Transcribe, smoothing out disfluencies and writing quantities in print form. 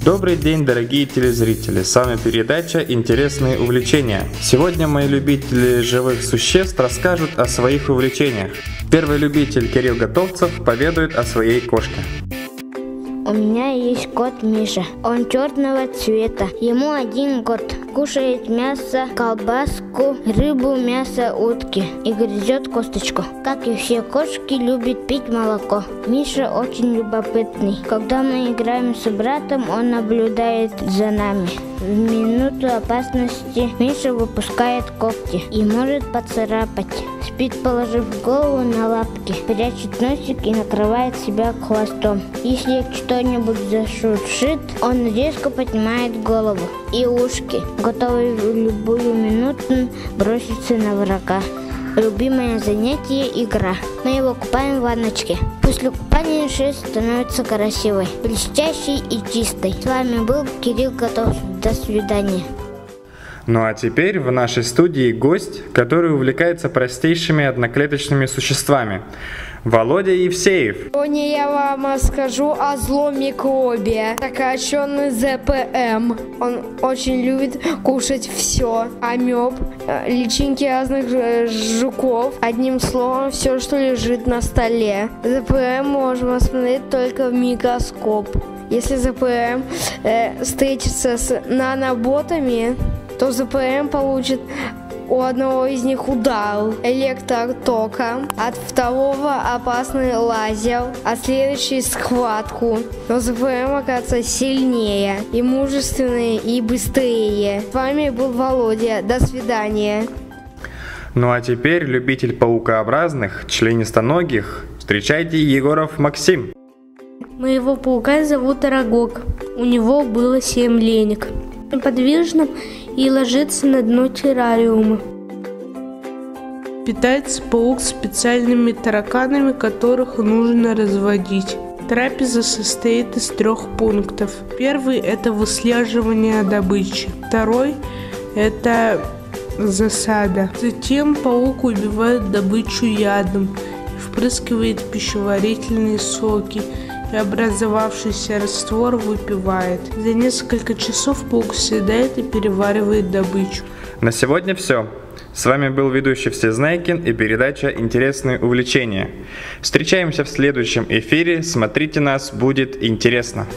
Добрый день, дорогие телезрители! С вами передача «Интересные увлечения». Сегодня мои любители живых существ расскажут о своих увлечениях. Первый любитель Кирилл Готовцев поведает о своей кошке. У меня есть кот Миша. Он черного цвета. Ему 1 год. Кушает мясо, колбаску, рыбу, мясо утки и грызет косточку. Как и все кошки, любит пить молоко. Миша очень любопытный. Когда мы играем с братом, он наблюдает за нами. В минуту опасности Миша выпускает когти и может поцарапать. Спит, положив голову на лапки, прячет носик и накрывает себя хвостом. Если что-нибудь зашуршит, он резко поднимает голову и ушки, готовый в любую минуту броситься на врага. Любимое занятие – игра. Мы его купаем в ванночке. После купания шерсть становится красивой, блестящей и чистой. С вами был Кирилл Готовцев. До свидания. Ну а теперь в нашей студии гость, который увлекается простейшими одноклеточными существами. Володя Евсеев. Сегодня я вам расскажу о злом микробе, сокращенный ЗПМ. Он очень любит кушать все. Амеб, личинки разных жуков. Одним словом, все, что лежит на столе. ЗПМ можно рассмотреть только в микроскоп. Если ЗПМ встретится с наноботами, то ЗПМ получит у одного из них удар электротока, от второго опасный лазер, а следующий схватку. Но ЗПМ окажется сильнее и мужественнее и быстрее. С вами был Володя. До свидания. Ну а теперь любитель паукообразных, членистоногих. Встречайте, Егоров Максим. Моего паука зовут Арагог. У него было 7 ленек. Неподвижным и ложится на дно террариума. Питается паук специальными тараканами, которых нужно разводить. Трапеза состоит из 3 пунктов. Первый – это выслеживание добычи. Второй – это засада. Затем паук убивает добычу ядом, впрыскивает пищеварительные соки и образовавшийся раствор выпивает. За несколько часов паук съедает и переваривает добычу. На сегодня все. С вами был ведущий Всезнайкин и передача «Интересные увлечения». Встречаемся в следующем эфире. Смотрите нас, будет интересно.